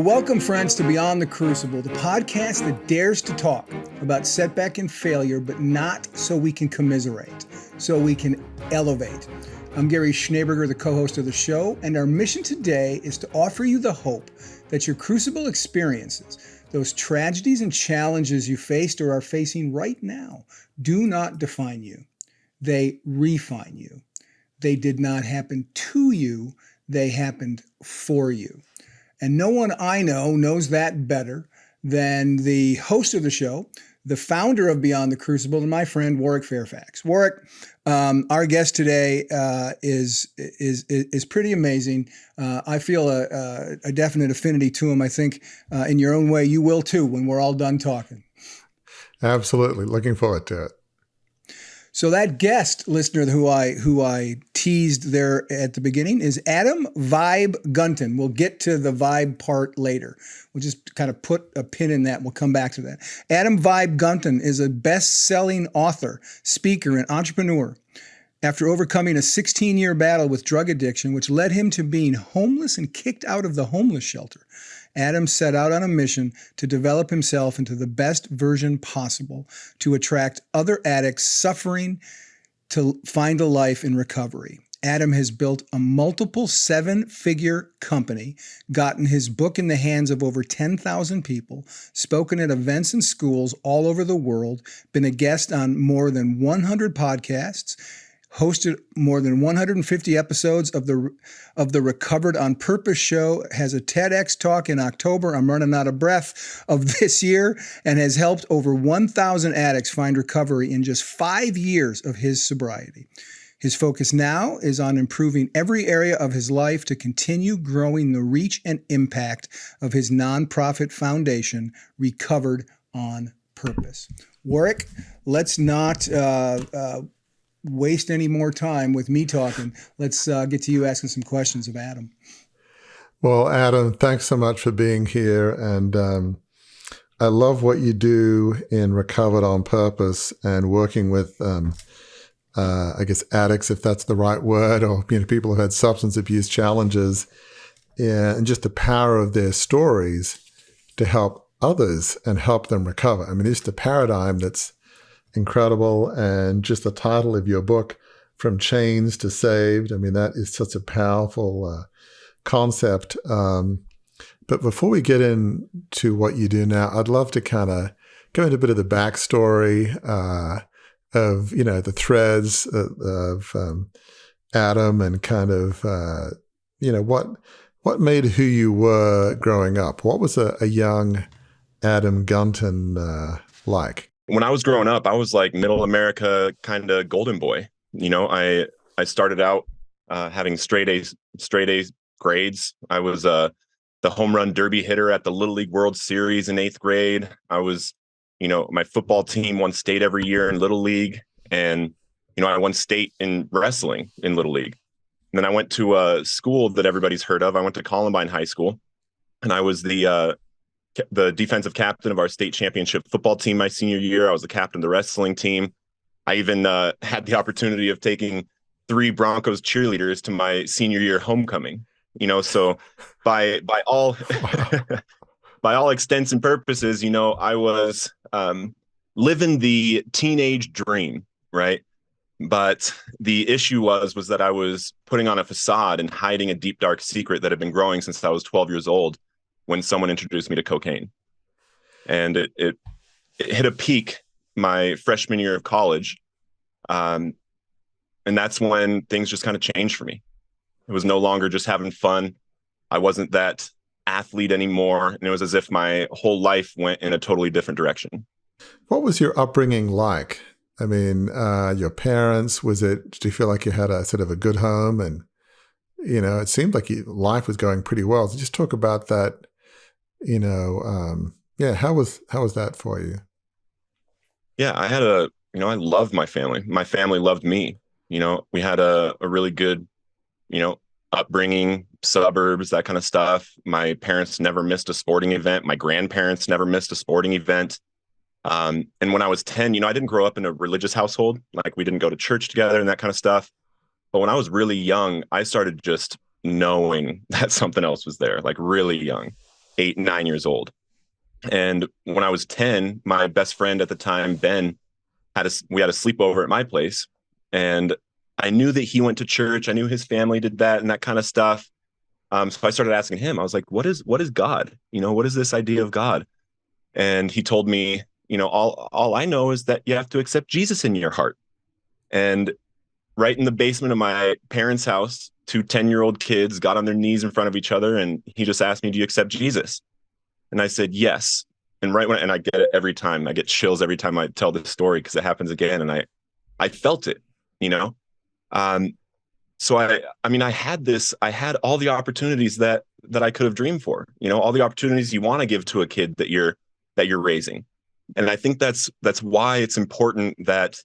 welcome, friends, to Beyond the Crucible, the podcast that dares to talk about setback and failure, but not so we can commiserate, so we can elevate. I'm Gary Schneeberger, the co-host of the show, and our mission today is to offer you the hope that your crucible experiences, those tragedies and challenges you faced or are facing right now, do not define you. They refine you. They did not happen to you. They happened for you. And no one I know knows that better than the host of the show, the founder of Beyond the Crucible, and my friend Warwick Fairfax. Warwick, our guest today is pretty amazing. I feel a definite affinity to him. I think in your own way, you will too when we're all done talking. Absolutely. Looking forward to it. So that guest listener who I teased there at the beginning is Adam Vibe Gunton. We'll get to the vibe part later. We'll just kind of put a pin in that. We'll come back to that. Adam Vibe Gunton is a best-selling author, speaker, and entrepreneur. After overcoming a 16-year battle with drug addiction, which led him to being homeless and kicked out of the homeless shelter, Adam set out on a mission to develop himself into the best version possible to attract other addicts suffering to find a life in recovery. Adam has built a multiple seven-figure company, gotten his book in the hands of over 10,000 people, spoken at events and schools all over the world, been a guest on more than 100 podcasts, hosted more than 150 episodes of the Recovered on Purpose show, has a TEDx talk in October, I'm running out of breath, of this year, and has helped over 1,000 addicts find recovery in just 5 years of his sobriety. His focus now is on improving every area of his life to continue growing the reach and impact of his nonprofit foundation, Recovered on Purpose. Warwick, let's not waste any more time with me talking. Let's get to you asking some questions of Adam. Well, Adam, thanks so much for being here. And I love what you do in Recovered on Purpose and working with, I guess, addicts, if that's the right word, or people who've had substance abuse challenges, and just the power of their stories to help others and help them recover. I mean, it's the paradigm that's incredible. And just the title of your book, From Chains to Saved, I mean, that is such a powerful concept. But before we get into what you do now, I'd love to kind of go into a bit of the backstory of, the threads of Adam and kind of, what made who you were growing up? What was a young Adam Gunton like? When I was growing up, I was like middle America kind of golden boy. I started out having straight A grades. I was the home run derby hitter at the Little League World Series in 8th grade. I was, my football team won state every year in Little League. And, I won state in wrestling in Little League. And then I went to a school that everybody's heard of. I went to Columbine High School, and I was the defensive captain of our state championship football team my senior year. I was the captain of the wrestling team. I even had the opportunity of taking 3 Broncos cheerleaders to my senior year homecoming. So by all by all extents and purposes, I was living the teenage dream, right? But the issue was that I was putting on a facade and hiding a deep, dark secret that had been growing since I was 12 years old, when someone introduced me to cocaine. And it hit a peak my freshman year of college. And that's when things just kind of changed for me. It was no longer just having fun. I wasn't that athlete anymore. And it was as if my whole life went in a totally different direction. What was your upbringing like? I mean, your parents, did you feel like you had a sort of a good home? And, it seemed like life was going pretty well. So just talk about that. How was that for you? Yeah, I had I loved my family. My family loved me. We had a really good, upbringing, suburbs, that kind of stuff. My parents never missed a sporting event. My grandparents never missed a sporting event. And when I was 10, I didn't grow up in a religious household. Like, we didn't go to church together and that kind of stuff. But when I was really young, I started just knowing that something else was there, like really young. 8, 9 years old. And when I was 10, my best friend at the time, Ben, we had a sleepover at my place. And I knew that he went to church. I knew his family did that and that kind of stuff. So I started asking him, I was like, what is God? What is this idea of God? And he told me, all I know is that you have to accept Jesus in your heart. And right in the basement of my parents' house, 2 10-year-old kids got on their knees in front of each other. And he just asked me, do you accept Jesus? And I said, yes. And and I get it every time. I get chills every time I tell this story because it happens again. And I felt it, So I had all the opportunities that I could have dreamed for, all the opportunities you want to give to a kid that you're raising. And I think that's why it's important that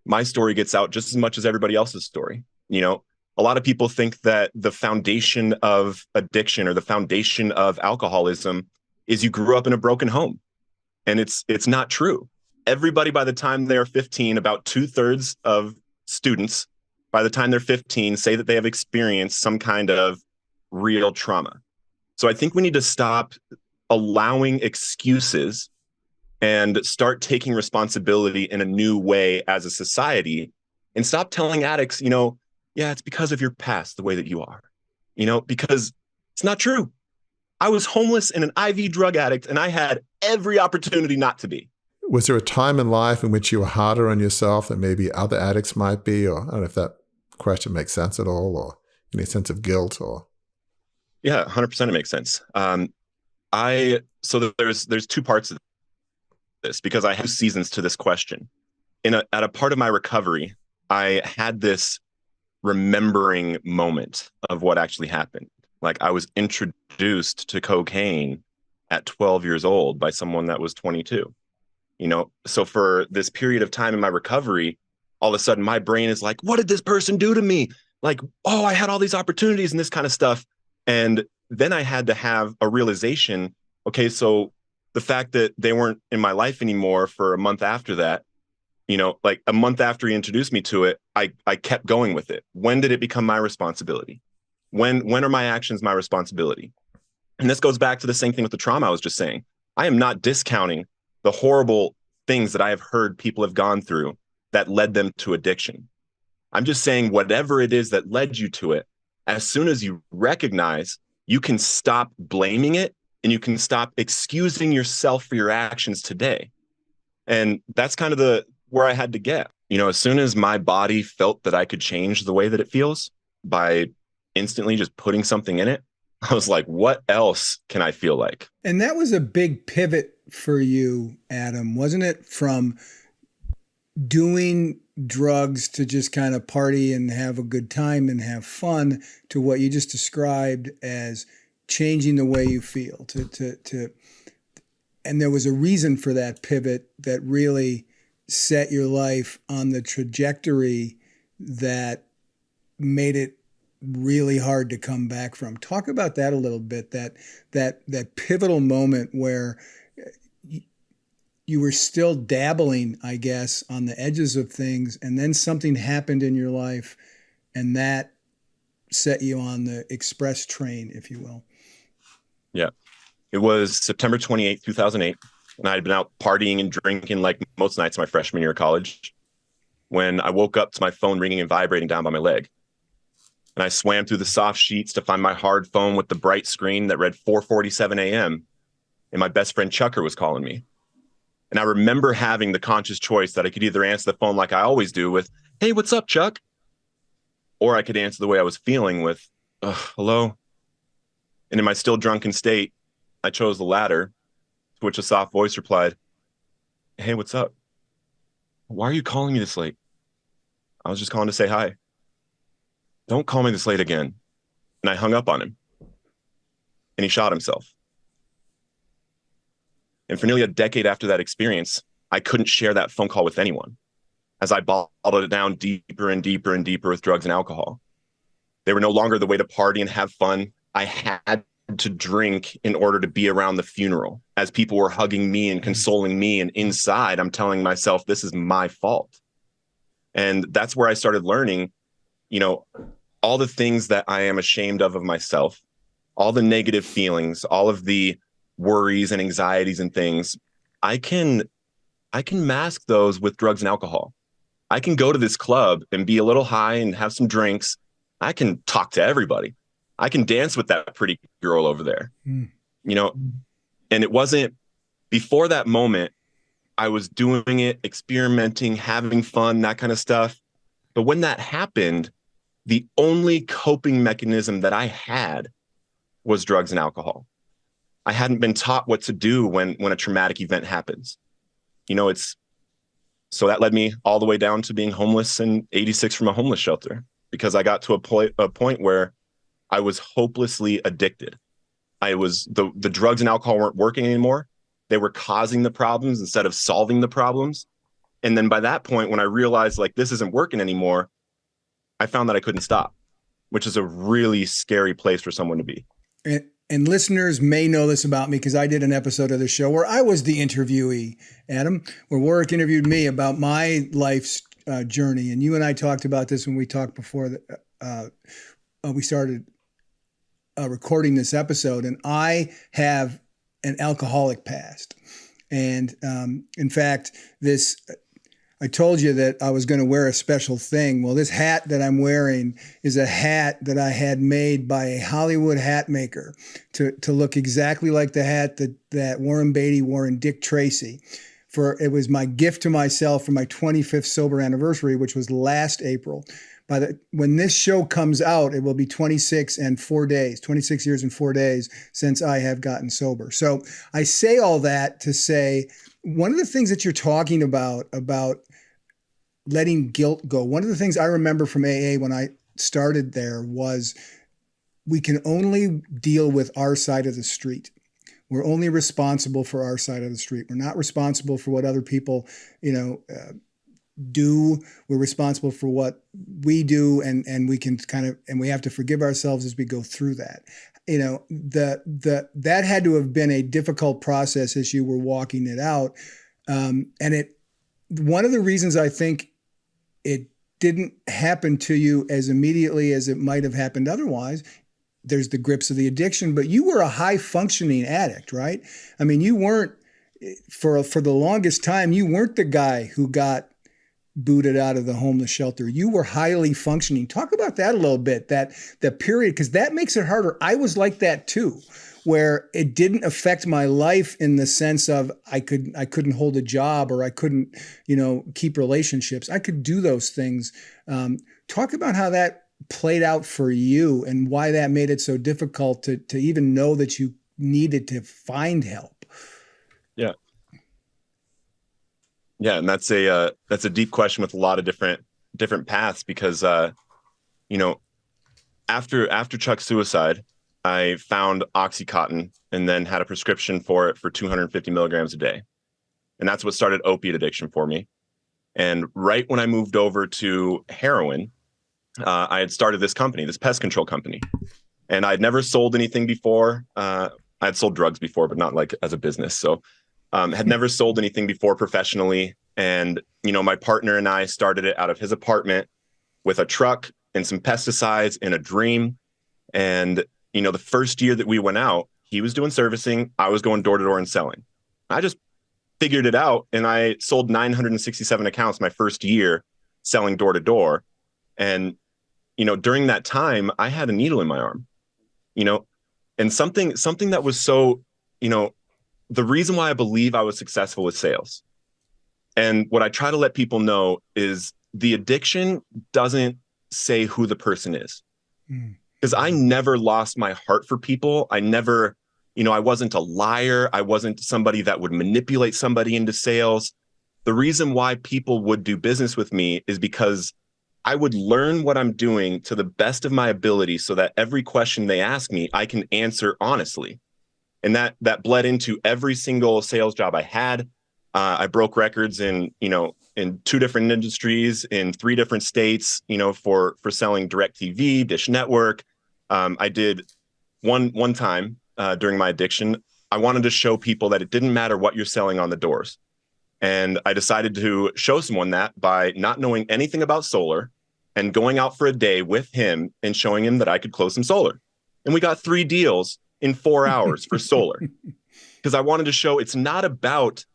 my story gets out just as much as everybody else's story. A lot of people think that the foundation of addiction or the foundation of alcoholism is you grew up in a broken home. And it's not true. Everybody, by the time they're 15, about 2/3 of students, by the time they're 15, say that they have experienced some kind of real trauma. So I think we need to stop allowing excuses and start taking responsibility in a new way as a society, and stop telling addicts, yeah, it's because of your past, the way that you are, because it's not true. I was homeless and an IV drug addict, and I had every opportunity not to be. Was there a time in life in which you were harder on yourself than maybe other addicts might be? Or I don't know if that question makes sense at all, or any sense of guilt or... Yeah, 100% it makes sense. So there's 2 parts of this, because I have seasons to this question. At a part of my recovery, I had this remembering moment of what actually happened. Like, I was introduced to cocaine at 12 years old by someone that was 22. So for this period of time in my recovery, all of a sudden my brain is like, what did this person do to me? Like, oh, I had all these opportunities and this kind of stuff. And then I had to have a realization, okay, so the fact that they weren't in my life anymore for a month after that, like a month after he introduced me to it, I kept going with it. When did it become my responsibility? When are my actions my responsibility? And this goes back to the same thing with the trauma I was just saying. I am not discounting the horrible things that I have heard people have gone through that led them to addiction. I'm just saying, whatever it is that led you to it, as soon as you recognize, you can stop blaming it and you can stop excusing yourself for your actions today. And that's kind of where I had to get. As soon as my body felt that I could change the way that it feels by instantly just putting something in it, I was like, what else can I feel like? And that was a big pivot for you, Adam, wasn't it? From doing drugs to just kind of party and have a good time and have fun, to what you just described as changing the way you feel. And there was a reason for that pivot that really set your life on the trajectory that made it really hard to come back from. Talk about that a little bit, that pivotal moment where you were still dabbling, I guess, on the edges of things, and then something happened in your life, and that set you on the express train, if you will. Yeah. It was September 28th, 2008, and I had been out partying and drinking like most nights my freshman year of college, when I woke up to my phone ringing and vibrating down by my leg. And I swam through the soft sheets to find my hard phone with the bright screen that read 4:47 a.m. And my best friend Chucker was calling me. And I remember having the conscious choice that I could either answer the phone like I always do with, "Hey, what's up, Chuck?" Or I could answer the way I was feeling with, "Hello." And in my still drunken state, I chose the latter, to which a soft voice replied, "Hey, what's up? Why are you calling me this late?" "I was just calling to say hi." "Don't call me this late again." And I hung up on him. And he shot himself. And for nearly a decade after that experience, I couldn't share that phone call with anyone, as I bottled it down deeper and deeper and deeper with drugs and alcohol. They were no longer the way to party and have fun. I had to drink in order to be around the funeral, as people were hugging me and consoling me. And inside, I'm telling myself, this is my fault. And that's where I started learning, all the things that I am ashamed of myself, all the negative feelings, all of the worries and anxieties and things, I can mask those with drugs and alcohol. I can go to this club and be a little high and have some drinks. I can talk to everybody. I can dance with that pretty girl over there. You know, and it wasn't before that moment. I was doing it, experimenting, having fun, that kind of stuff. But when that happened, the only coping mechanism that I had was drugs and alcohol. I hadn't been taught what to do when a traumatic event happens. You know, so that led me all the way down to being homeless in '86 from a homeless shelter, because I got to a point where I was hopelessly addicted. The drugs and alcohol weren't working anymore. They were causing the problems instead of solving the problems. And then by that point, when I realized like this isn't working anymore, I found that I couldn't stop, which is a really scary place for someone to be. And listeners may know this about me because I did an episode of the show where I was the interviewee, Adam, where Warwick interviewed me about my life's journey. And you and I talked about this when we talked before we started recording this episode. And I have an alcoholic past. And in fact, I told you that I was going to wear a special thing. Well, this hat that I'm wearing is a hat that I had made by a Hollywood hat maker to look exactly like the hat that Warren Beatty wore in Dick Tracy. It was my gift to myself for my 25th sober anniversary, which was last April. When this show comes out, it will be 26 years and 4 days since I have gotten sober. So I say all that to say, one of the things that you're talking about letting guilt go. One of the things I remember from AA when I started there was we can only deal with our side of the street. We're only responsible for our side of the street. We're not responsible for what other people, do. We're responsible for what we do, and we can and we have to forgive ourselves as we go through that. That had to have been a difficult process as you were walking it out. One of the reasons I think it didn't happen to you as immediately as it might have happened otherwise, there's the grips of the addiction, but you were a high functioning addict, right? I mean, you weren't, for the longest time, you weren't the guy who got booted out of the homeless shelter. You were highly functioning. Talk about that a little bit, that period, because that makes it harder. I was like that too, where it didn't affect my life in the sense of I couldn't hold a job, or I couldn't, keep relationships. I could do those things. Talk about how that played out for you and why that made it so difficult to even know that you needed to find help. Yeah. Yeah. And that's a deep question with a lot of different paths, because, after Chuck's suicide, I found Oxycontin and then had a prescription for it for 250 milligrams a day. And that's what started opiate addiction for me. And right when I moved over to heroin, I had started this company, this pest control company. And I'd never sold anything before. I had sold drugs before, but not like as a business. So had never sold anything before professionally. And, my partner and I started it out of his apartment with a truck and some pesticides and a dream. And the first year that we went out, he was doing servicing. I was going door to door and selling. I just figured it out. And I sold 967 accounts my first year selling door to door. And, during that time, I had a needle in my arm, and something that was so, the reason why I believe I was successful with sales. And what I try to let people know is the addiction doesn't say who the person is. Because I never lost my heart for people. I never, I wasn't a liar. I wasn't somebody that would manipulate somebody into sales. The reason why people would do business with me is because I would learn what I'm doing to the best of my ability so that every question they ask me, I can answer honestly. And that bled into every single sales job I had. I broke records in 2 different industries in 3 different states, for selling DirecTV, Dish Network. I did one time during my addiction, I wanted to show people that it didn't matter what you're selling on the doors. And I decided to show someone that by not knowing anything about solar and going out for a day with him and showing him that I could close some solar. And we got 3 deals in 4 hours for solar. Because I wanted to show it's not about,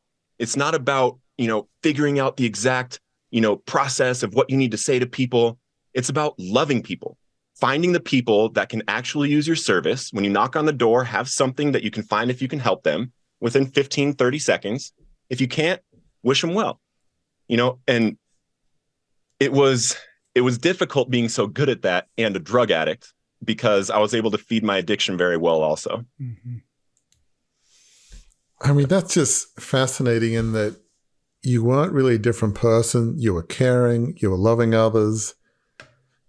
figuring out the exact, process of what you need to say to people. It's about loving people, finding the people that can actually use your service. When you knock on the door, have something that you can find if you can help them within 15, 30 seconds. If you can't, wish them well, and it was difficult being so good at that and a drug addict, because I was able to feed my addiction very well also. Mm-hmm. I mean, that's just fascinating in that you weren't really a different person. You were caring, you were loving others,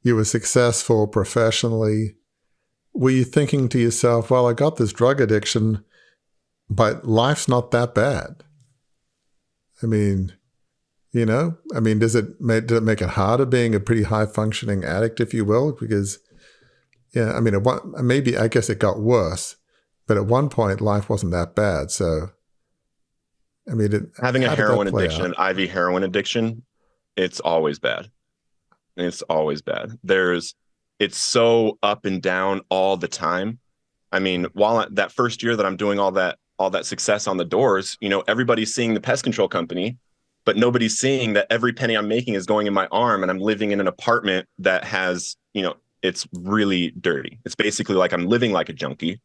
you were successful professionally. Were you thinking to yourself, well, I got this drug addiction, but life's not that bad? I mean, does it make it harder being a pretty high functioning addict, if you will? Because, maybe, I guess it got worse, but at one point life wasn't that bad. So, having a heroin addiction, an IV heroin addiction, it's always bad. It's always bad. It's so up and down all the time. I mean, that first year that I'm doing all that success on the doors, everybody's seeing the pest control company, but nobody's seeing that every penny I'm making is going in my arm, and I'm living in an apartment that has, it's really dirty. It's basically like I'm living like a junkie,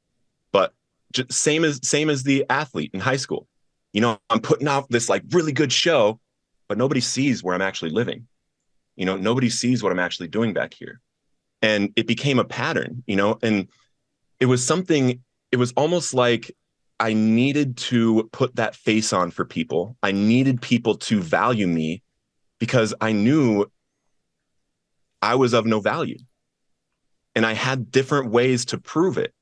but just same as the athlete in high school. I'm putting out this like really good show, but nobody sees where I'm actually living. Nobody sees what I'm actually doing back here. And it became a pattern, and it was almost like I needed to put that face on for people. I needed people to value me because I knew I was of no value. And I had different ways to prove it,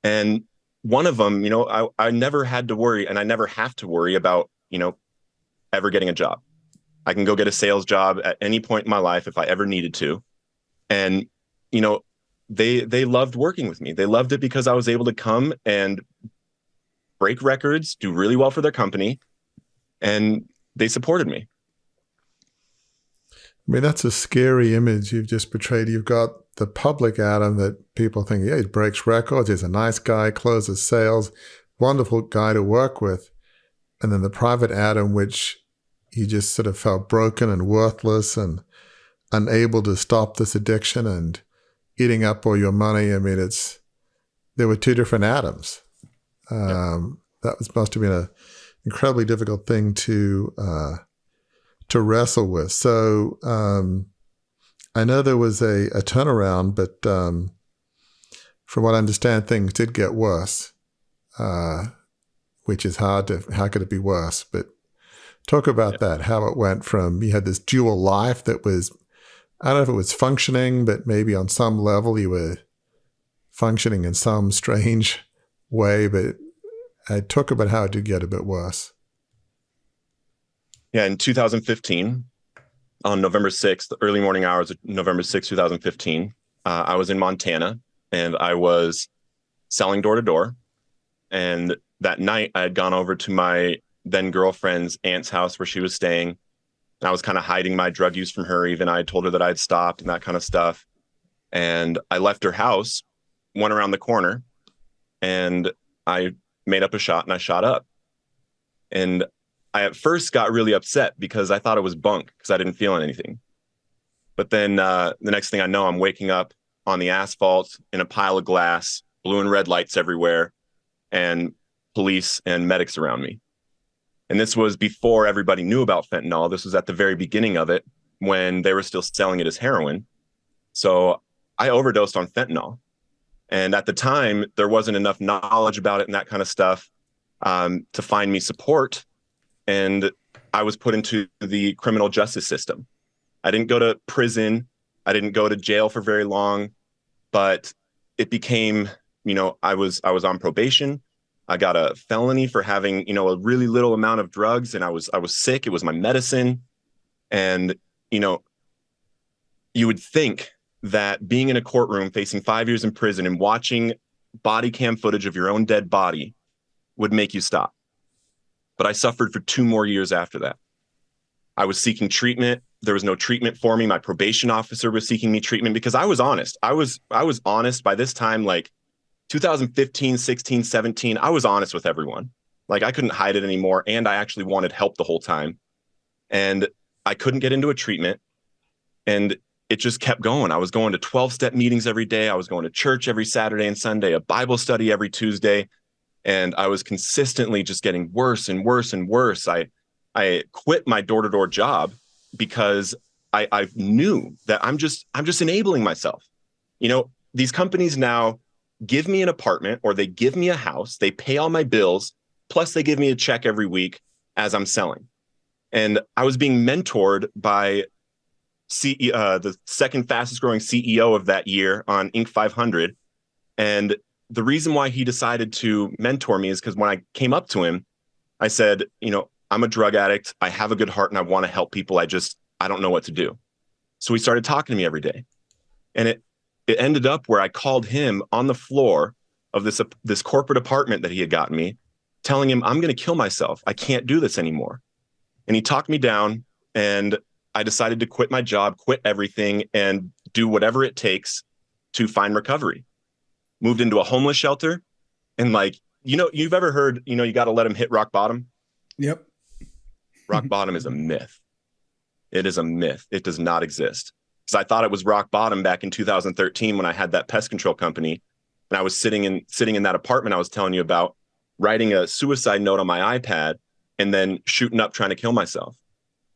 and one of them, I never had to worry, and I never have to worry about, ever getting a job. I can go get a sales job at any point in my life if I ever needed to. And, they loved working with me. They loved it because I was able to come and break records, do really well for their company, and they supported me. I mean, that's a scary image you've just portrayed. You've got the public Adam that people think, yeah, he breaks records, he's a nice guy, closes sales, wonderful guy to work with. And then the private Adam, which you just sort of felt broken and worthless and unable to stop this addiction and eating up all your money. I mean, there were 2 different Adams. That must have been an incredibly difficult thing to wrestle with. So I know there was a turnaround, but from what I understand, things did get worse, which is hard to, how could it be worse? But talk about that, how it went from, you had this dual life that was, I don't know if it was functioning, but maybe on some level you were functioning in some strange way, but talk about how it did get a bit worse. Yeah, in 2015, on November 6th, the early morning hours of November 6th, 2015, I was in Montana, and I was selling door to door. And that night I had gone over to my then girlfriend's aunt's house where she was staying. And I was kind of hiding my drug use from her. Even I had told her that I had stopped and that kind of stuff. And I left her house, went around the corner, and I made up a shot, and I shot up. And I at first got really upset because I thought it was bunk because I didn't feel anything. But then the next thing I know, I'm waking up on the asphalt in a pile of glass, blue and red lights everywhere, and police and medics around me. And this was before everybody knew about fentanyl. This was at the very beginning of it when they were still selling it as heroin. So I overdosed on fentanyl. And at the time, there wasn't enough knowledge about it and that kind of stuff to find me support. And I was put into the criminal justice system. I didn't go to prison. I didn't go to jail for very long, but it became, I was on probation. I got a felony for having, a really little amount of drugs, and I was sick. It was my medicine. And, you would think that being in a courtroom facing 5 years in prison and watching body cam footage of your own dead body would make you stop. But I suffered for 2 more years after that. I was seeking treatment. there was no treatment for me. My probation officer was seeking me treatment because I was honest. I was honest by this time, like 2015, 16, 17. I was honest with everyone. Like, I couldn't hide it anymore. And I actually wanted help the whole time. And I couldn't get into a treatment. And it just kept going. I was going to 12-step meetings every day. I was going to church every Saturday and Sunday, a Bible study every Tuesday. And I was consistently just getting worse and worse and worse. I quit my door-to-door job because I knew that I'm just enabling myself. You know, these companies now give me an apartment, or they give me a house, they pay all my bills, plus they give me a check every week as I'm selling. And I was being mentored by the second fastest growing CEO of that year on Inc. 500. And the reason why he decided to mentor me is because when I came up to him, I said, you know, I'm a drug addict. I have a good heart and I want to help people. I don't know what to do. So he started talking to me every day. And it ended up where I called him on the floor of this corporate apartment that he had gotten me, telling him, I'm going to kill myself. I can't do this anymore. And he talked me down, and I decided to quit my job, quit everything, and do whatever it takes to find recovery. Moved into a homeless shelter. And like, you know, you've ever heard, you know, you got to let them hit rock bottom. Yep. Rock bottom is a myth. It is a myth. It does not exist. Because I thought it was rock bottom back in 2013 when I had that pest control company. And I was sitting in that apartment I was telling you about, writing a suicide note on my iPad and then shooting up trying to kill myself.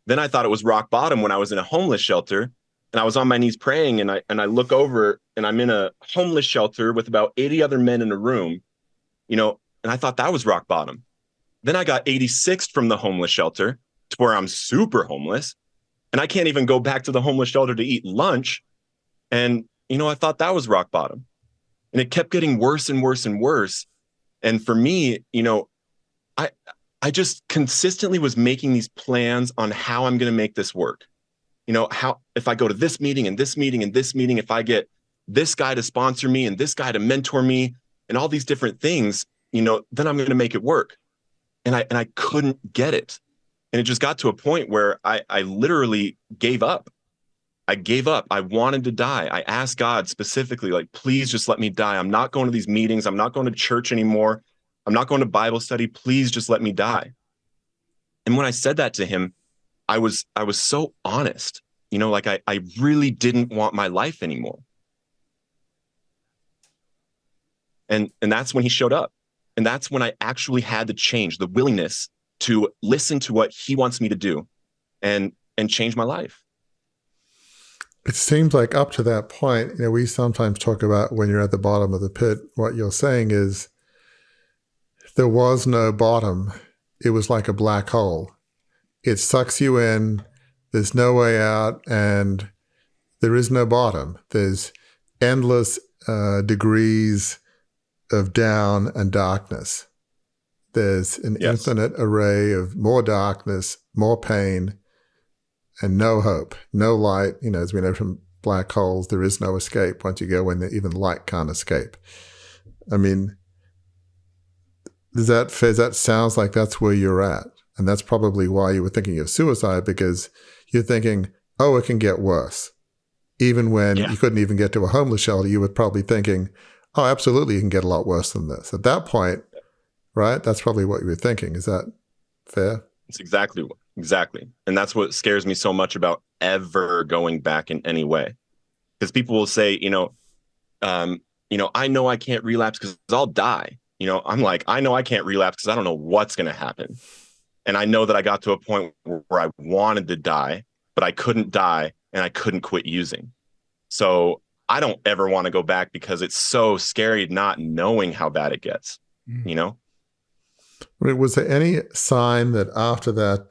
Then I thought it was rock bottom when I was in a homeless shelter and I was on my knees praying, and I look over and I'm in a homeless shelter with about 80 other men in a room, you know, and I thought that was rock bottom. Then I got 86th from the homeless shelter to where I'm super homeless and I can't even go back to the homeless shelter to eat lunch. And, you know, I thought that was rock bottom, and it kept getting worse and worse and worse. And for me, you know, I just consistently was making these plans on how I'm going to make this work. You know, how, if I go to this meeting and this meeting and this meeting, if I get this guy to sponsor me and this guy to mentor me and all these different things, you know, then I'm going to make it work. And I couldn't get it. And it just got to a point where I literally gave up. I gave up. I wanted to die. I asked God specifically, like, please just let me die. I'm not going to these meetings. I'm not going to church anymore. I'm not going to Bible study. Please just let me die. And when I said that to him, I was so honest, you know, like I really didn't want my life anymore. And that's when he showed up. And that's when I actually had the change, the willingness to listen to what he wants me to do and change my life. It seems like up to that point, you know, we sometimes talk about when you're at the bottom of the pit, what you're saying is there was no bottom. It was like a black hole. It sucks you in. There's no way out, and there is no bottom. There's endless degrees of down and darkness. There's an infinite array of more darkness, more pain, and no hope, no light. You know, as we know from black holes, there is no escape once you go in there. Even light can't escape. I mean, that sounds like that's where you're at. And that's probably why you were thinking of suicide, because you're thinking, oh, it can get worse. Even when you couldn't even get to a homeless shelter, you were probably thinking, oh, absolutely, it can get a lot worse than this. At that point, right? That's probably what you were thinking. Is that fair? It's exactly. And that's what scares me so much about ever going back in any way. Because people will say, I know I can't relapse because I'll die. You know, I'm like, I know I can't relapse because I don't know what's going to happen. And I know that I got to a point where I wanted to die, but I couldn't die and I couldn't quit using. So I don't ever want to go back because it's so scary not knowing how bad it gets, you know? Was there any sign that after that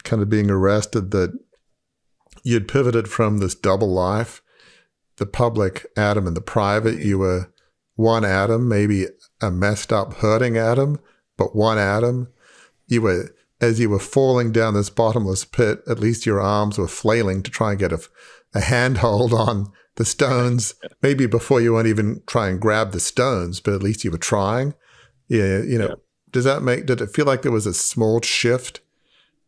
kind of being arrested that you'd pivoted from this double life, the public Adam and the private? You were one Adam, maybe a messed up, hurting Adam, but one Adam. As you were falling down this bottomless pit, at least your arms were flailing to try and get a handhold on the stones, maybe before you won't even try and grab the stones, but at least you were trying. Did it feel like there was a small shift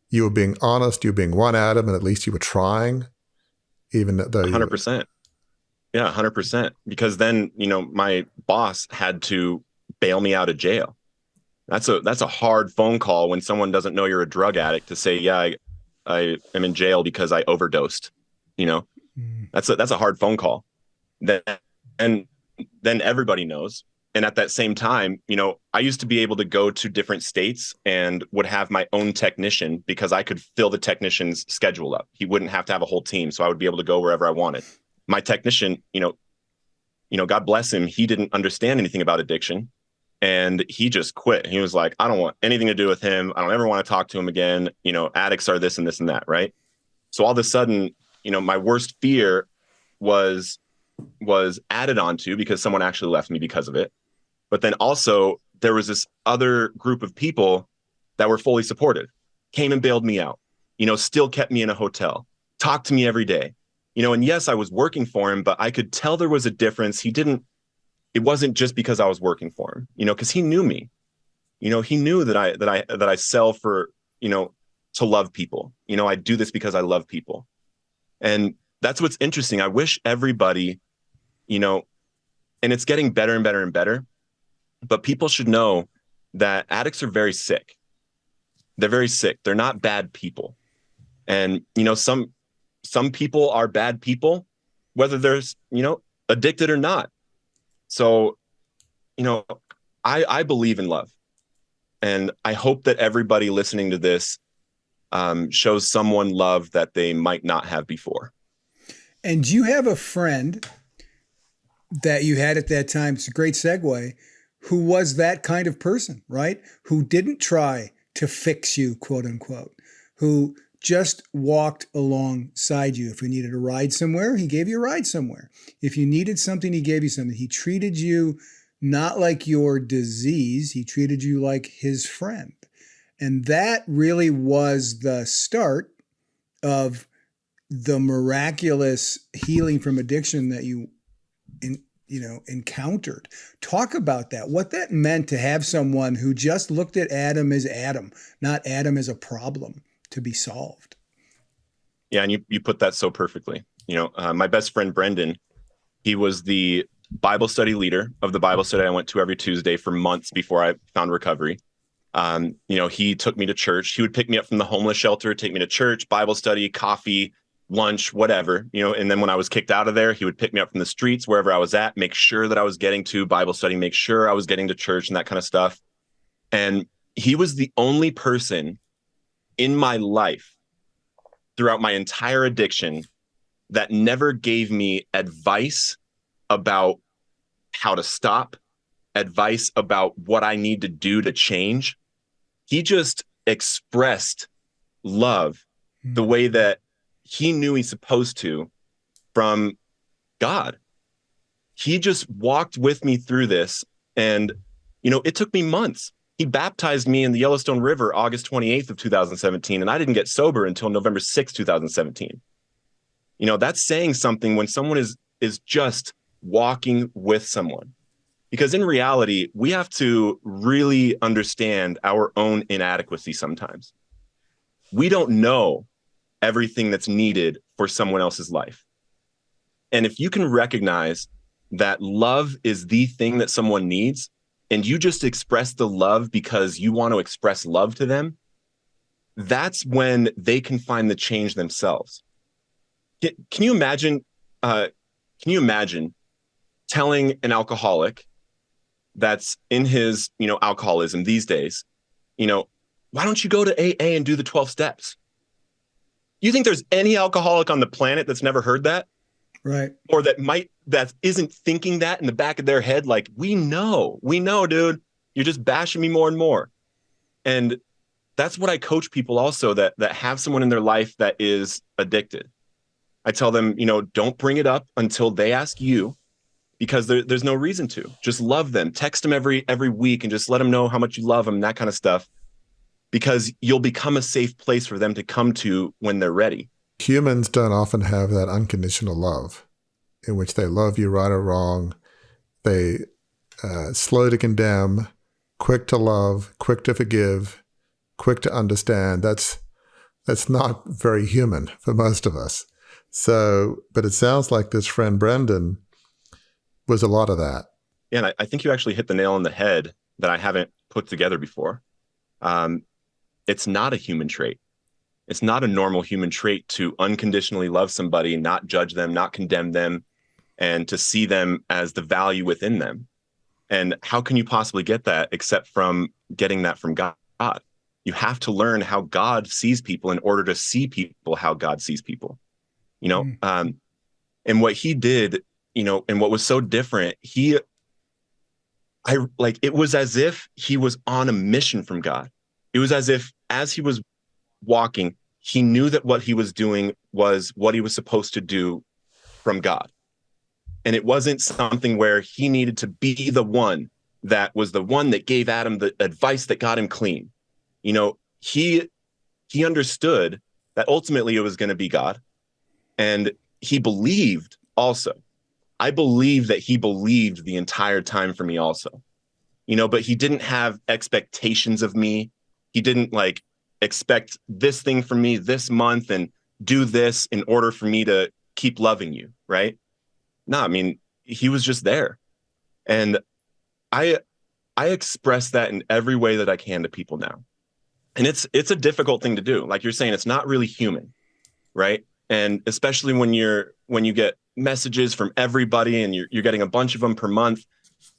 you were being honest, you were being one Adam, and at least you were trying, even though 100%. Yeah, 100%. Because then, my boss had to bail me out of jail. That's a hard phone call when someone doesn't know you're a drug addict to say, yeah, I am in jail because I overdosed. That's a hard phone call. And then everybody knows. And at that same time, I used to be able to go to different states and would have my own technician because I could fill the technician's schedule up. He wouldn't have to have a whole team. So I would be able to go wherever I wanted. My technician, God bless him, he didn't understand anything about addiction. And he just quit. He was like, I don't want anything to do with him. I don't ever want to talk to him again. Addicts are this and this and that. Right. So all of a sudden, my worst fear was added onto because someone actually left me because of it. But then also there was this other group of people that were fully supportive, came and bailed me out, still kept me in a hotel, talked to me every day, and yes, I was working for him, but I could tell there was a difference. It wasn't just because I was working for him, because he knew me, he knew that I sell for, to love people. I do this because I love people. And that's what's interesting. I wish everybody, and it's getting better and better and better, but people should know that addicts are very sick. They're very sick. They're not bad people. And, some people are bad people, whether they're, addicted or not. So, I believe in love, and I hope that everybody listening to this shows someone love that they might not have before. And you have a friend that you had at that time, it's a great segue, who was that kind of person, right? Who didn't try to fix you, quote unquote, who just walked alongside you. If you needed a ride somewhere, he gave you a ride somewhere. If you needed something, he gave you something. He treated you not like your disease, he treated you like his friend. And that really was the start of the miraculous healing from addiction that you encountered. Talk about that, what that meant to have someone who just looked at Adam as Adam, not Adam as a problem to be solved. Yeah, and you put that so perfectly. My best friend, Brendan, he was the Bible study leader of the Bible study I went to every Tuesday for months before I found recovery. He took me to church. He would pick me up from the homeless shelter, take me to church, Bible study, coffee, lunch, whatever, and then when I was kicked out of there, he would pick me up from the streets, wherever I was at, make sure that I was getting to Bible study, make sure I was getting to church and that kind of stuff. And he was the only person in my life throughout my entire addiction that never gave me advice about how to stop, advice about what I need to do to change. He just expressed love the way that he knew he's supposed to from God. He just walked with me through this. And, it took me months. He baptized me in the Yellowstone River, August 28th of 2017. And I didn't get sober until November 6th, 2017. That's saying something when someone is just walking with someone. Because in reality, we have to really understand our own inadequacy sometimes. We don't know everything that's needed for someone else's life. And if you can recognize that love is the thing that someone needs, and you just express the love because you want to express love to them, that's when they can find the change themselves. Can you imagine telling an alcoholic that's in his, alcoholism these days, why don't you go to AA and do the 12 steps? You think there's any alcoholic on the planet that's never heard that? Right. Or that isn't thinking that in the back of their head? Like, we know, dude, you're just bashing me more and more. And that's what I coach people also that have someone in their life that is addicted. I tell them, don't bring it up until they ask you, because there's no reason to. Just love them. Text them every week and just let them know how much you love them, that kind of stuff, because you'll become a safe place for them to come to when they're ready. Humans don't often have that unconditional love in which they love you right or wrong. They slow to condemn, quick to love, quick to forgive, quick to understand. That's That's not very human for most of us. So, but it sounds like this friend Brendan was a lot of that. Yeah, and I think you actually hit the nail on the head that I haven't put together before. It's not a human trait. It's not a normal human trait to unconditionally love somebody, not judge them, not condemn them, and to see them as the value within them. And how can you possibly get that except from getting that from God? You have to learn how God sees people in order to see people how God sees people. And what he did, and what was so different, it was as if he was on a mission from God. It was as if as he was walking, he knew that what he was doing was what he was supposed to do from God. And it wasn't something where he needed to be the one that was the one that gave Adam the advice that got him clean. He understood that ultimately it was going to be God. And he believed also. I believe that he believed the entire time for me also. But he didn't have expectations of me. He didn't expect this thing from me this month and do this in order for me to keep loving you, right? No, I mean, he was just there. And I express that in every way that I can to people now. And it's a difficult thing to do. Like you're saying, it's not really human, right? And especially when you get messages from everybody and you're getting a bunch of them per month.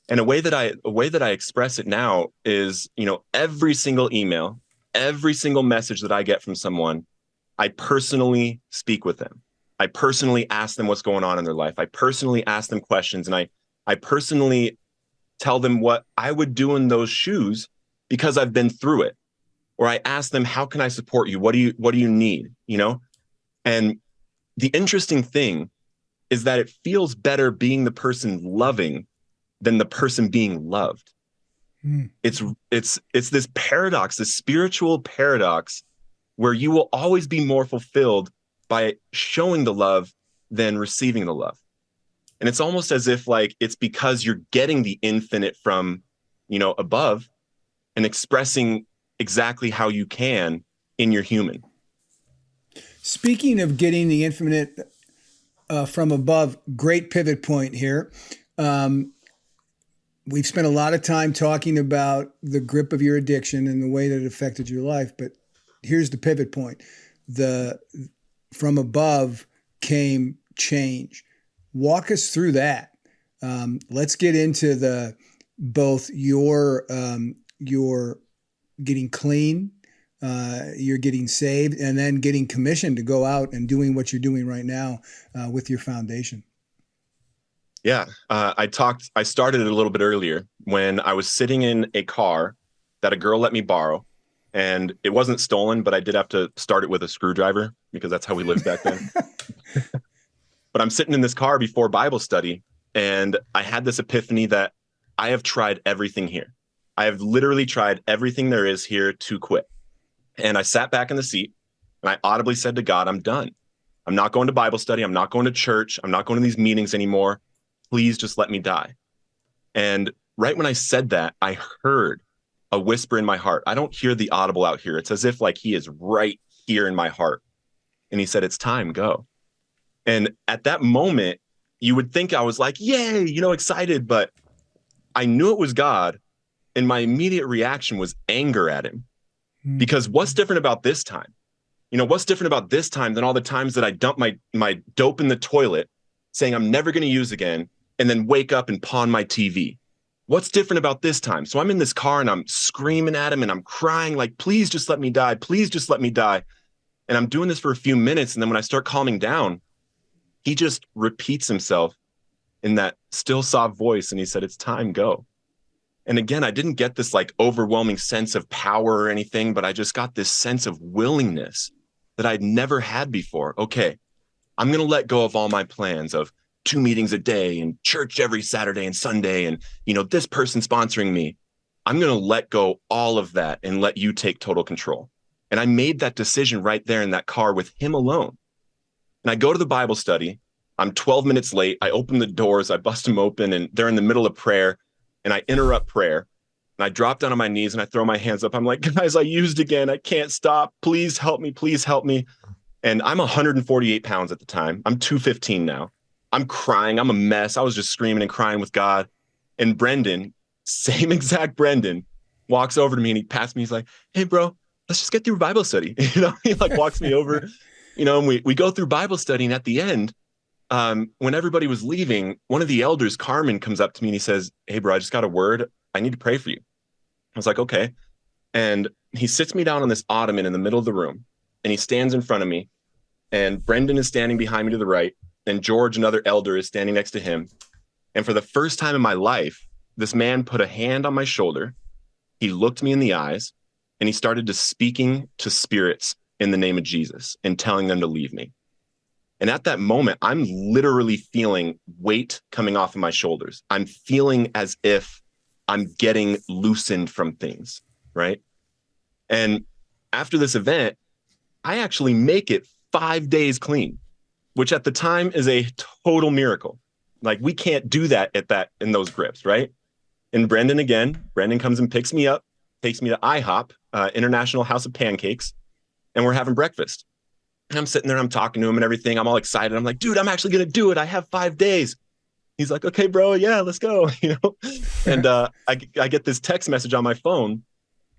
And a way that I express it now is, every single email, every single message that I get from someone, I personally speak with them. I personally ask them what's going on in their life. I personally ask them questions, and I personally tell them what I would do in those shoes because I've been through it. Or I ask them, how can I support you? What do you need? And the interesting thing is that it feels better being the person loving than the person being loved. It's this paradox, this spiritual paradox where you will always be more fulfilled by showing the love than receiving the love. And it's almost as if it's because you're getting the infinite from, above and expressing exactly how you can in your human. Speaking of getting the infinite from above, great pivot point here. We've spent a lot of time talking about the grip of your addiction and the way that it affected your life, but here's the pivot point. From above came change. Walk us through that. Let's get into both your getting clean, you're getting saved, and then getting commissioned to go out and doing what you're doing right now with your foundation. Yeah, I started it a little bit earlier when I was sitting in a car that a girl let me borrow, and it wasn't stolen, but I did have to start it with a screwdriver because that's how we lived back then. But I'm sitting in this car before Bible study, and I had this epiphany that I have tried everything here. I have literally tried everything there is here to quit. And I sat back in the seat and I audibly said to God, I'm done. I'm not going to Bible study. I'm not going to church. I'm not going to these meetings anymore. Please just let me die. And right when I said that, I heard a whisper in my heart. I don't hear the audible out here. It's as if he is right here in my heart. And he said, it's time, go. And at that moment, you would think I was yay, excited, but I knew it was God. And my immediate reaction was anger at him. Because what's different about this time? What's different about this time than all the times that I dump my dope in the toilet saying I'm never going to use again and then wake up and pawn my TV? What's different about this time? So I'm in this car and I'm screaming at him and I'm crying please just let me die. Please just let me die. And I'm doing this for a few minutes. And then when I start calming down, he just repeats himself in that still soft voice. And he said, it's time, go. And again, I didn't get this overwhelming sense of power or anything, but I just got this sense of willingness that I'd never had before. Okay, I'm going to let go of all my plans of 2 meetings a day and church every Saturday and Sunday and, this person sponsoring me. I'm going to let go all of that and let you take total control. And I made that decision right there in that car with him alone. And I go to the Bible study. I'm 12 minutes late. I open the doors. I bust them open and they're in the middle of prayer. And I interrupt prayer And I drop down on my knees and I throw my hands up. I'm like, guys, I used again. I can't stop. Please help me. Please help me. And I'm 148 pounds at the time. I'm 215 now. I'm crying. I'm a mess. I was just screaming and crying with God. And Brendan, same exact Brendan, walks over to me and he passed me. He's like, hey, bro, let's just get through Bible study. He like walks me over, and we go through Bible study. And at the end, when everybody was leaving, one of the elders, Carmen, comes up to me and he says, hey, bro, I just got a word. I need to pray for you. I was like, okay. And he sits me down on this ottoman in the middle of the room and he stands in front of me. And Brendan is standing behind me to the right. And George, another elder, is standing next to him. And for the first time in my life, this man put a hand on my shoulder. He looked me in the eyes and he started to speaking to spirits in the name of Jesus and telling them to leave me. And at that moment, I'm literally feeling weight coming off of my shoulders. I'm feeling as if I'm getting loosened from things, right? And after this event, I actually make it 5 days clean, which at the time is a total miracle. Like we can't do that in those grips, right? And Brendan comes and picks me up, takes me to IHOP, International House of Pancakes, and we're having breakfast. And I'm sitting there, I'm talking to him and everything. I'm all excited. I'm like, dude, I'm actually going to do it. I have 5 days. He's like, okay, bro, yeah, let's go. And I get this text message on my phone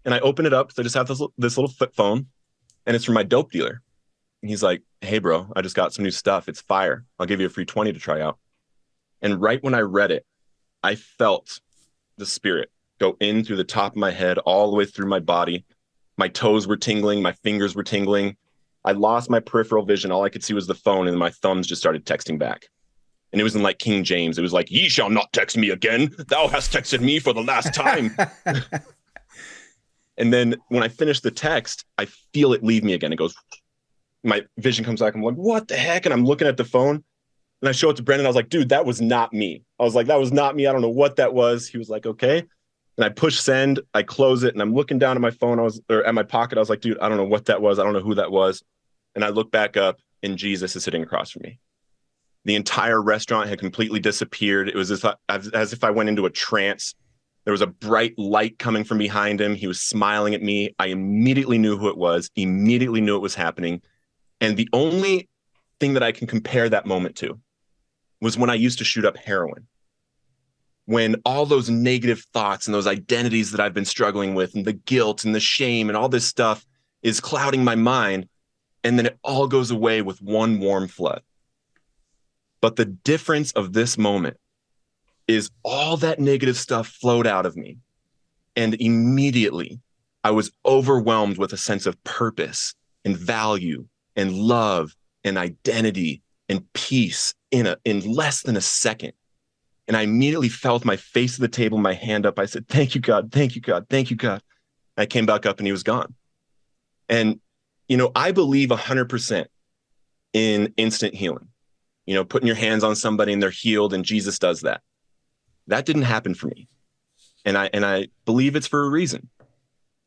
and I open it up. So I just have this little flip phone and it's from my dope dealer. And he's like, hey, bro, I just got some new stuff. It's fire. I'll give you a free 20 to try out. And right when I read it, I felt the spirit go in through the top of my head, all the way through my body. My toes were tingling. My fingers were tingling. I lost my peripheral vision. All I could see was the phone and my thumbs just started texting back. And it was in like King James. It was like, ye shall not text me again. Thou hast texted me for the last time. And then when I finish the text, I feel it leave me again. It goes, my vision comes back. I'm like, what the heck? And I'm looking at the phone and I show it to Brendan. I was like, dude, that was not me. I was like, that was not me. I don't know what that was. He was like, okay. And I push send, I close it and I'm looking down at my phone. Or at my pocket. I was like, dude, I don't know what that was. I don't know who that was. And I look back up and Jesus is sitting across from me. The entire restaurant had completely disappeared. It was as if I went into a trance. There was a bright light coming from behind him. He was smiling at me. I immediately knew who it was, immediately knew it was happening. And the only thing that I can compare that moment to was when I used to shoot up heroin. When all those negative thoughts and those identities that I've been struggling with and the guilt and the shame and all this stuff is clouding my mind. And then it all goes away with one warm flood. But the difference of this moment is all that negative stuff flowed out of me. And immediately I was overwhelmed with a sense of purpose and value and love and identity and peace in less than a second. And I immediately fell with my face to the table, my hand up. I said, thank you, God. Thank you, God. Thank you, God. I came back up and he was gone. And, I believe 100% in instant healing. Putting your hands on somebody and they're healed, and Jesus does that. That didn't happen for me. And I believe it's for a reason.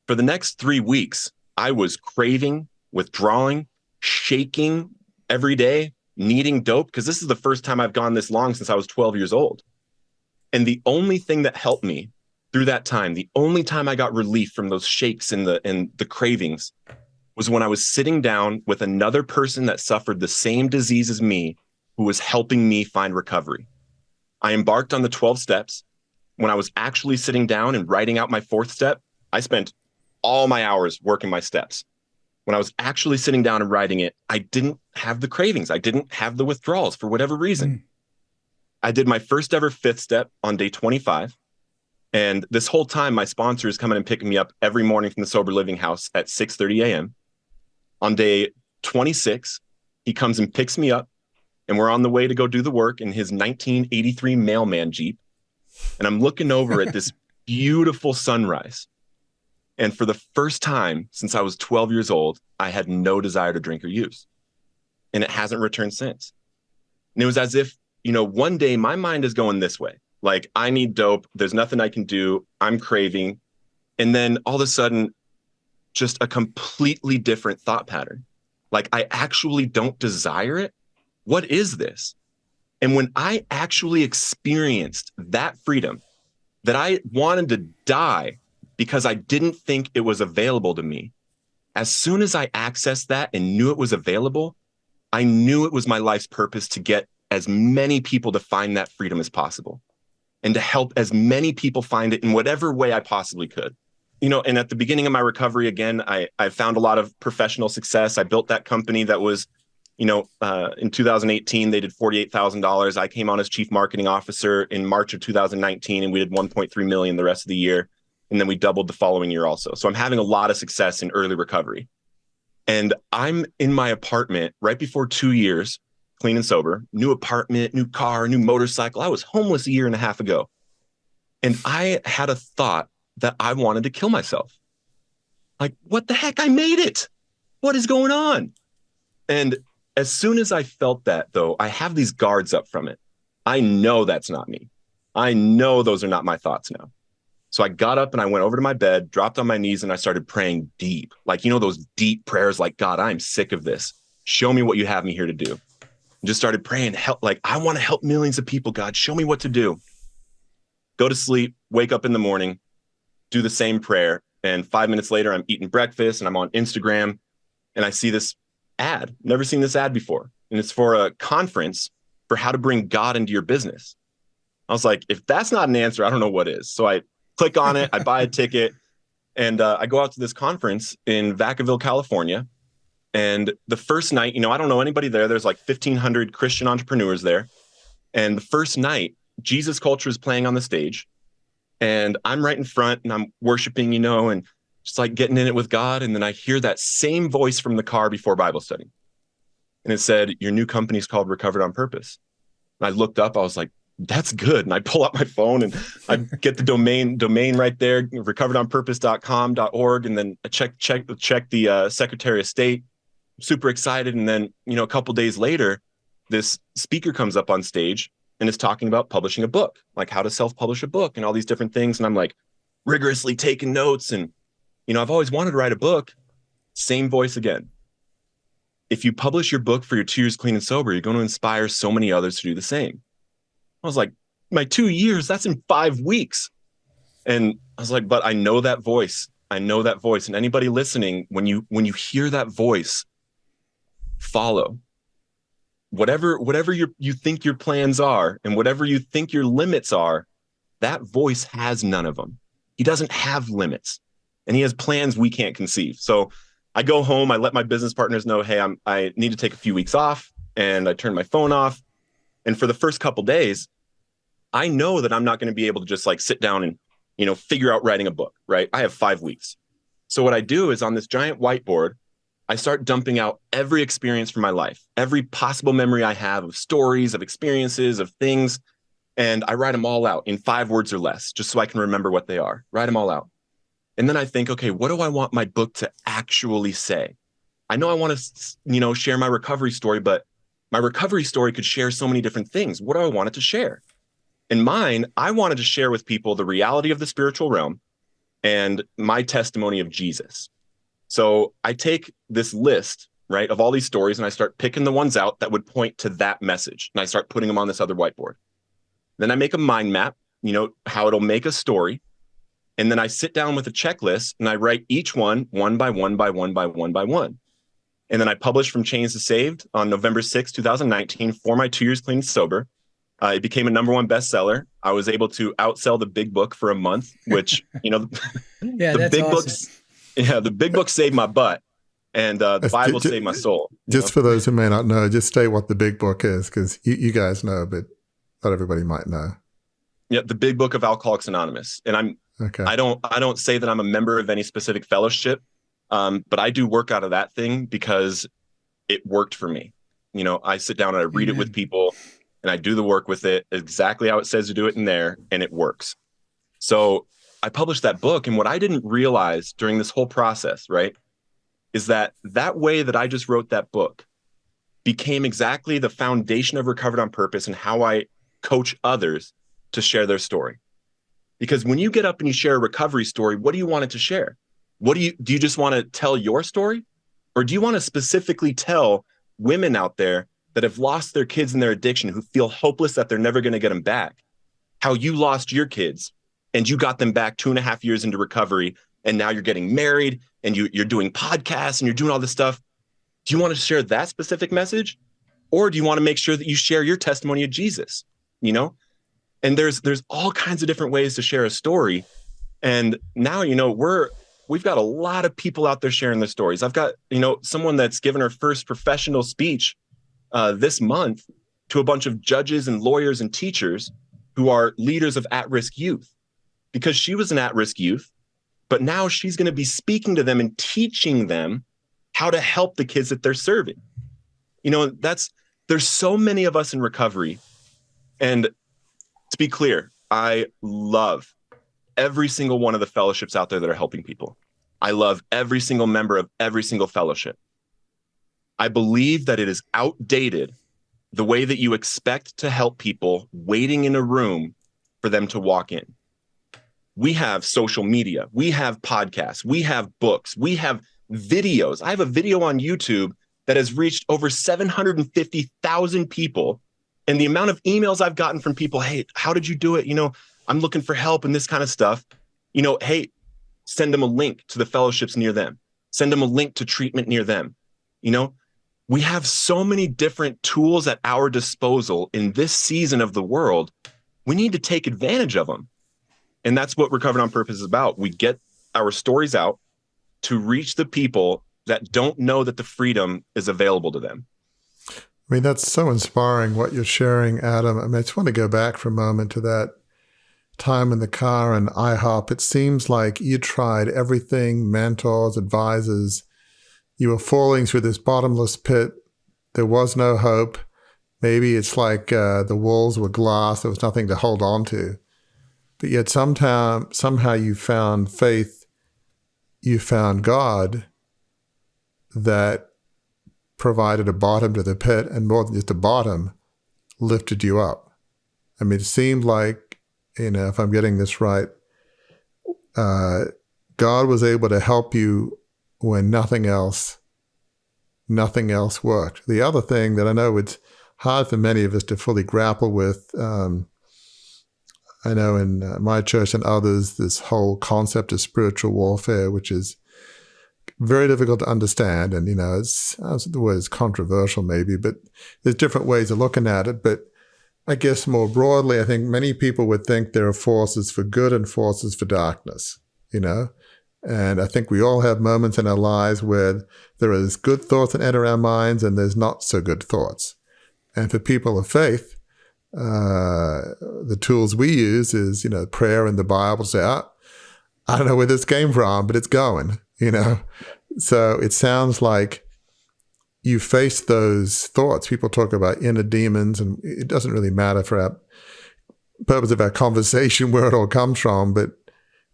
For the next 3 weeks, I was craving, withdrawing, shaking every day, needing dope, because this is the first time I've gone this long since I was 12 years old. And the only thing that helped me through that time, the only time I got relief from those shakes and the cravings was when I was sitting down with another person that suffered the same disease as me, who was helping me find recovery. I embarked on the 12 steps. When I was actually sitting down and writing out my 4th step, I spent all my hours working my steps. When I was actually sitting down and writing it, I didn't have the cravings. I didn't have the withdrawals for whatever reason. I did my first ever 5th step on day 25. And this whole time, my sponsor is coming and picking me up every morning from the Sober Living House at 6:30 a.m. On day 26, he comes and picks me up, and we're on the way to go do the work in his 1983 mailman Jeep. And I'm looking over at this beautiful sunrise. And for the first time since I was 12 years old, I had no desire to drink or use. And it hasn't returned since. And it was as if, one day my mind is going this way. Like, I need dope. There's nothing I can do. I'm craving. And then all of a sudden, just a completely different thought pattern. Like, I actually don't desire it. What is this? And when I actually experienced that freedom, that I wanted to die because I didn't think it was available to me. As soon as I accessed that and knew it was available, I knew it was my life's purpose to get as many people to find that freedom as possible and to help as many people find it in whatever way I possibly could. And at the beginning of my recovery, again, I found a lot of professional success. I built that company that was, in 2018, they did $48,000. I came on as chief marketing officer in March of 2019, and we did 1.3 million the rest of the year. And then we doubled the following year also. So I'm having a lot of success in early recovery. And I'm in my apartment right before 2 years, clean and sober, new apartment, new car, new motorcycle. I was homeless a year and a half ago. And I had a thought that I wanted to kill myself. Like, what the heck? I made it. What is going on? And as soon as I felt that, though, I have these guards up from it. I know that's not me. I know those are not my thoughts now. So I got up and I went over to my bed, dropped on my knees, and I started praying deep. Like, those deep prayers like, God, I'm sick of this. Show me what you have me here to do. And just started praying, help. Like, I want to help millions of people, God. Show me what to do. Go to sleep, wake up in the morning, do the same prayer. And 5 minutes later, I'm eating breakfast and I'm on Instagram and I see this ad. Never seen this ad before. And it's for a conference for how to bring God into your business. I was like, if that's not an answer, I don't know what is. So I click on it, I buy a ticket, and I go out to this conference in Vacaville, California. And the first night, I don't know anybody there. There's like 1,500 Christian entrepreneurs there. And the first night, Jesus Culture is playing on the stage. And I'm right in front and I'm worshiping, and just like getting in it with God. And then I hear that same voice from the car before Bible study. And it said, your new company is called Recovered on Purpose. And I looked up, I was like, that's good. And I pull out my phone and I get the domain right there, recoveredonpurpose.com.org. And then I check the Secretary of State, super excited. And then, a couple days later, this speaker comes up on stage and is talking about publishing a book, like how to self-publish a book and all these different things. And I'm like rigorously taking notes. And, I've always wanted to write a book. Same voice again. If you publish your book for your 2 years clean and sober, you're going to inspire so many others to do the same. I was like, my 2 years, that's in 5 weeks. And I was like, but I know that voice. I know that voice. And anybody listening, when you hear that voice, follow. Whatever you think your plans are and whatever you think your limits are, that voice has none of them. He doesn't have limits and he has plans we can't conceive. So I go home, I let my business partners know, hey, I need to take a few weeks off, and I turn my phone off. And for the first couple days, I know that I'm not going to be able to just like sit down and, figure out writing a book, right? I have 5 weeks. So what I do is on this giant whiteboard, I start dumping out every experience from my life, every possible memory I have of stories, of experiences, of things. And I write them all out in 5 words or less, just so I can remember what they are. Write them all out. And then I think, okay, what do I want my book to actually say? I know I want to, share my recovery story, but my recovery story could share so many different things. What do I want it to share? In mine, I wanted to share with people the reality of the spiritual realm and my testimony of Jesus. So I take this list, right, of all these stories, and I start picking the ones out that would point to that message. And I start putting them on this other whiteboard. Then I make a mind map, how it'll make a story. And then I sit down with a checklist and I write each one by one by one by one by one. And then I published From Chains to Saved on November 6, 2019 for my 2 years clean and sober. It became a #1 bestseller. I was able to outsell the big book for a month, which, Yeah, the that's big awesome. books. Yeah, the big book saved my butt, and the Bible saved my soul. Just for those who may not know, just state what the big book is, because you guys know, but not everybody might know. Yeah, the big book of Alcoholics Anonymous. And I don't say that I'm a member of any specific fellowship, but I do work out of that thing because it worked for me. I sit down and I read it with people and I do the work with it exactly how it says to do it in there, and it works. So I published that book, and what I didn't realize during this whole process, right, is that way that I just wrote that book became exactly the foundation of Recovered on Purpose and how I coach others to share their story. Because when you get up and you share a recovery story, what do you want it to share? Do you just want to tell your story? Or do you want to specifically tell women out there that have lost their kids in their addiction, who feel hopeless that they're never going to get them back, how you lost your kids and you got them back 2.5 years into recovery, and now you're getting married and you're doing podcasts and you're doing all this stuff. Do you want to share that specific message? Or do you want to make sure that you share your testimony of Jesus? You know, and there's all kinds of different ways to share a story. And now, you know, we've got a lot of people out there sharing their stories. I've got, you know, someone that's given her first professional speech this month to a bunch of judges and lawyers and teachers who are leaders of at-risk youth, because she was an at-risk youth, but now she's going to be speaking to them and teaching them how to help the kids that they're serving. You know, there's so many of us in recovery. And to be clear, I love every single one of the fellowships out there that are helping people. I love every single member of every single fellowship. I believe that it is outdated, the way that you expect to help people waiting in a room for them to walk in. We have social media, we have podcasts, we have books, we have videos. I have a video on YouTube that has reached over 750,000 people. And the amount of emails I've gotten from people, hey, how did you do it? You know, I'm looking for help and this kind of stuff. You know, hey, send them a link to the fellowships near them. Send them a link to treatment near them. You know, we have so many different tools at our disposal in this season of the world. We need to take advantage of them. And that's what Recovered on Purpose is about. We get our stories out to reach the people that don't know that the freedom is available to them. I mean, that's so inspiring what you're sharing, Adam. I mean, I just want to go back for a moment to that time in the car and IHOP. It seems like you tried everything, mentors, advisors. You were falling through this bottomless pit. There was no hope. Maybe it's like the walls were glass. There was nothing to hold on to. But yet somehow you found faith. You found God that provided a bottom to the pit, and more than just a bottom, lifted you up. I mean, it seemed like, you know, if I'm getting this right, God was able to help you when nothing else worked. The other thing that I know it's hard for many of us to fully grapple with, I know in my church and others, this whole concept of spiritual warfare, which is very difficult to understand. And, you know, the word is controversial maybe, but there's different ways of looking at it. But I guess more broadly, I think many people would think there are forces for good and forces for darkness, you know? And I think we all have moments in our lives where there is good thoughts that enter our minds and there's not so good thoughts. And for people of faith, the tools we use is, you know, prayer and the Bible to say, I don't know where this came from, but it's going, you know? So it sounds like you face those thoughts. People talk about inner demons, and it doesn't really matter for our purpose of our conversation where it all comes from, but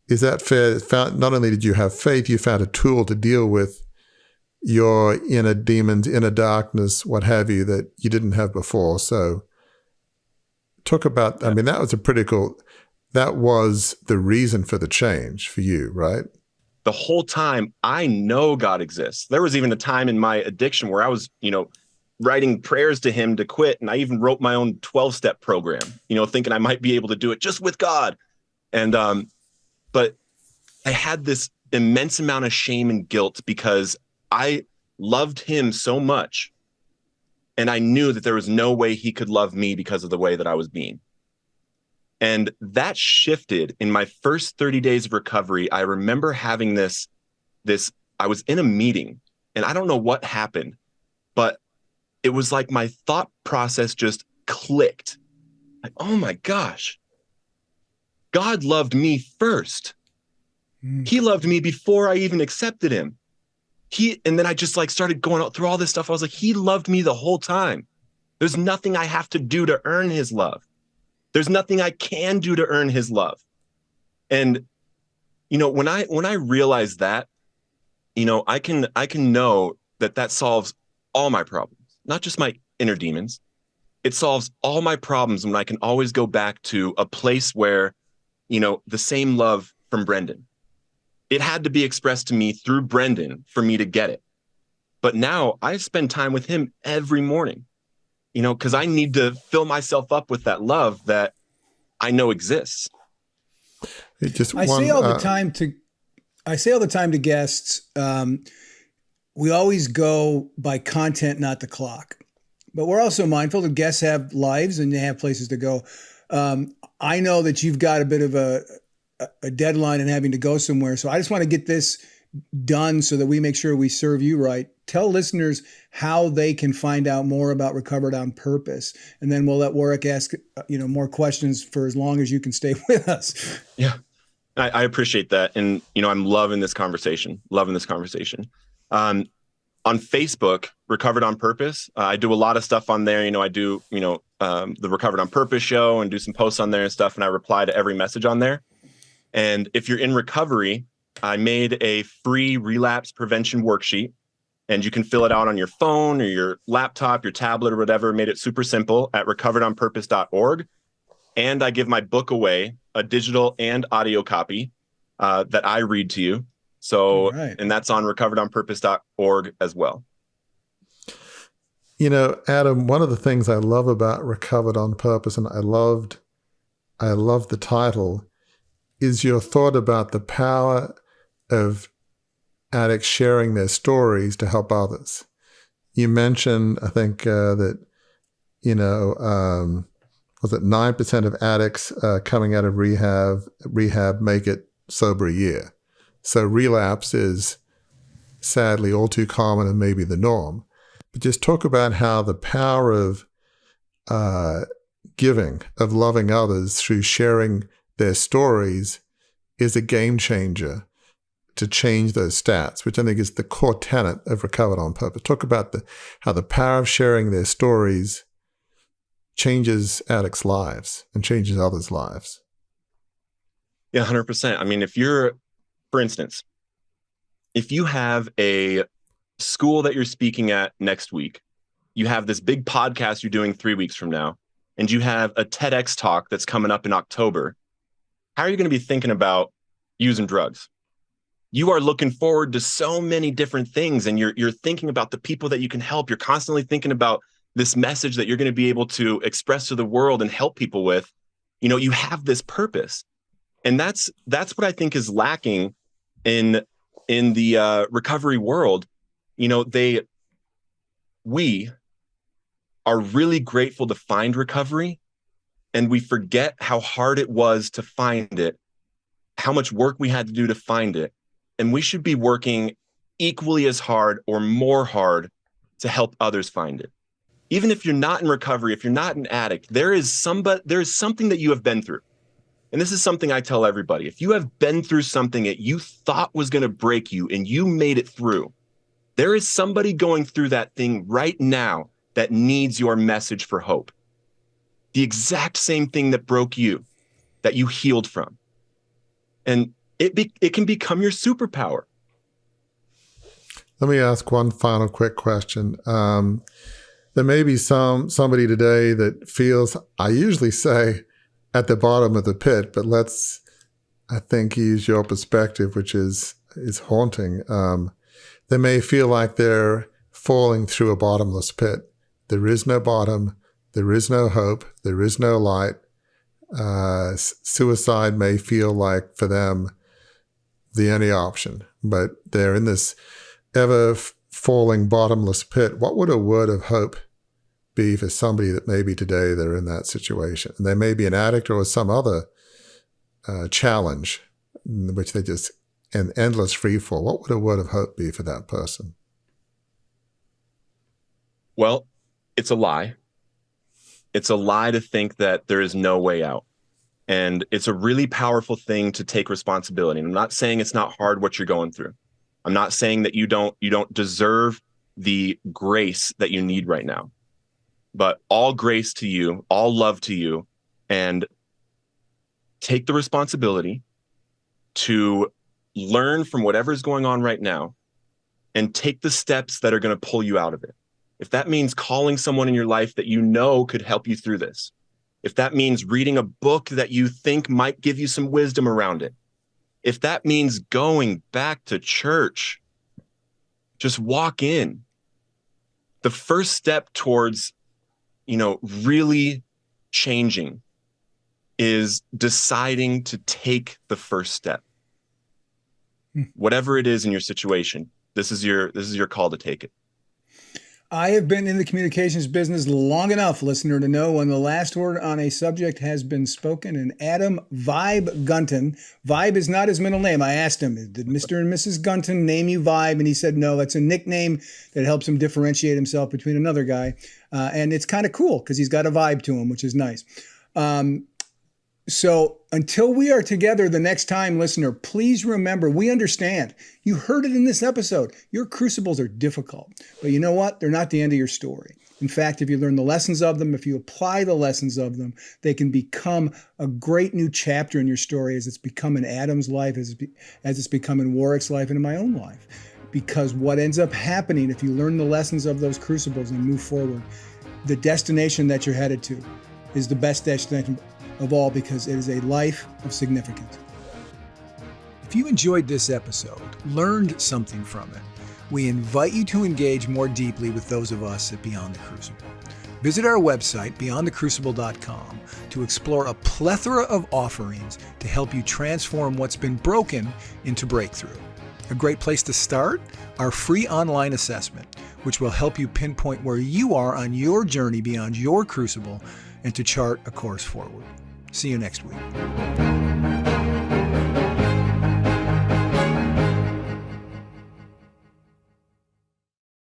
is that fair? Not only did you have faith, you found a tool to deal with your inner demons, inner darkness, what have you, that you didn't have before. So talk about, I mean, that was the reason for the change for you, right? The whole time I know God exists. There was even a time in my addiction where I was, you know, writing prayers to him to quit. And I even wrote my own 12-step program, you know, thinking I might be able to do it just with God. And, but I had this immense amount of shame and guilt because I loved him so much. And I knew that there was no way he could love me because of the way that I was being. And that shifted in my first 30 days of recovery. I remember having this, I was in a meeting and I don't know what happened, but it was like my thought process just clicked. Like, oh my gosh, God loved me first. He loved me before I even accepted him. And then I just like started going out through all this stuff. I was like, he loved me the whole time. There's nothing I have to do to earn his love. There's nothing I can do to earn his love. And, you know, when I realize that, you know, I can know that solves all my problems, not just my inner demons. It solves all my problems when I can always go back to a place where, you know, the same love from Brendan. It had to be expressed to me through Brendan for me to get it. But now I spend time with him every morning. You know, because I need to fill myself up with that love that I know exists. Just I one. say all the time to guests, we always go by content, not the clock. But we're also mindful that guests have lives and they have places to go. I know that you've got a bit of a deadline and having to go somewhere. So I just want to get this done so that we make sure we serve you right. Tell listeners how they can find out more about Recovered on Purpose. And then we'll let Warwick ask, more questions for as long as you can stay with us. Yeah, I appreciate that. And, I'm loving this conversation. On Facebook, Recovered on Purpose, I do a lot of stuff on there. I do, the Recovered on Purpose show and do some posts on there and stuff. And I reply to every message on there. And if you're in recovery, I made a free relapse prevention worksheet, and you can fill it out on your phone or your laptop, your tablet or whatever. Made it super simple at recoveredonpurpose.org. And I give my book away, a digital and audio copy that I read to you. So, right. And that's on recoveredonpurpose.org as well. Adam, one of the things I love about Recovered on Purpose, and I love the title, is your thought about the power of addicts sharing their stories to help others. You mentioned, I think, that, was it 9% of addicts coming out of rehab make it sober a year. So relapse is sadly all too common and maybe the norm. But just talk about how the power of giving, of loving others through sharing their stories is a game changer to change those stats, which I think is the core tenet of Recovered on Purpose. Talk about how the power of sharing their stories changes addicts' lives and changes others' lives. Yeah, 100%. I mean, for instance, if you have a school that you're speaking at next week, you have this big podcast you're doing 3 weeks from now, and you have a TEDx talk that's coming up in October, how are you going to be thinking about using drugs? You are looking forward to so many different things, and you're thinking about the people that you can help. You're constantly thinking about this message that you're going to be able to express to the world and help people with. You have this purpose. And that's what I think is lacking in the recovery world. We are really grateful to find recovery, and we forget how hard it was to find it, how much work we had to do to find it. And we should be working equally as hard or more hard to help others find it. Even if you're not in recovery, if you're not an addict, there is something that you have been through. And this is something I tell everybody. If you have been through something that you thought was going to break you and you made it through, there is somebody going through that thing right now that needs your message for hope. The exact same thing that broke you, that you healed from. And it can become your superpower. Let me ask one final quick question. There may be somebody today that feels, I usually say, at the bottom of the pit, but let's, I think, use your perspective, which is haunting. They may feel like they're falling through a bottomless pit. There is no bottom. There is no hope. There is no light. Suicide may feel like, for them, the only option, but they're in this ever falling bottomless pit. What would a word of hope be for somebody that maybe today they're in that situation? And they may be an addict or some other challenge in which they just an endless free fall. What would a word of hope be for that person? Well, it's a lie. It's a lie to think that there is no way out. And it's a really powerful thing to take responsibility. And I'm not saying it's not hard what you're going through. I'm not saying that you don't deserve the grace that you need right now. But all grace to you, all love to you, and take the responsibility to learn from whatever is going on right now and take the steps that are going to pull you out of it. If that means calling someone in your life that you know could help you through this, if that means reading a book that you think might give you some wisdom around it, if that means going back to church, just walk in. The first step towards, really changing is deciding to take the first step. Whatever it is in your situation, this is your call to take it. I have been in the communications business long enough, listener, to know when the last word on a subject has been spoken. And Adam Vibe Gunton, Vibe is not his middle name. I asked him, did Mr. and Mrs. Gunton name you Vibe? And he said, no, that's a nickname that helps him differentiate himself between another guy. And it's kind of cool because he's got a vibe to him, which is nice. So until we are together the next time, listener, please remember, we understand. You heard it in this episode. Your crucibles are difficult, but you know what? They're not the end of your story. In fact, if you learn the lessons of them, if you apply the lessons of them, they can become a great new chapter in your story as it's become in Adam's life, as it's become in Warwick's life and in my own life. Because what ends up happening, if you learn the lessons of those crucibles and move forward, the destination that you're headed to is the best destination of all, because it is a life of significance. If you enjoyed this episode, learned something from it, we invite you to engage more deeply with those of us at Beyond the Crucible. Visit our website, beyondthecrucible.com, to explore a plethora of offerings to help you transform what's been broken into breakthrough. A great place to start? Our free online assessment, which will help you pinpoint where you are on your journey beyond your crucible and to chart a course forward. See you next week.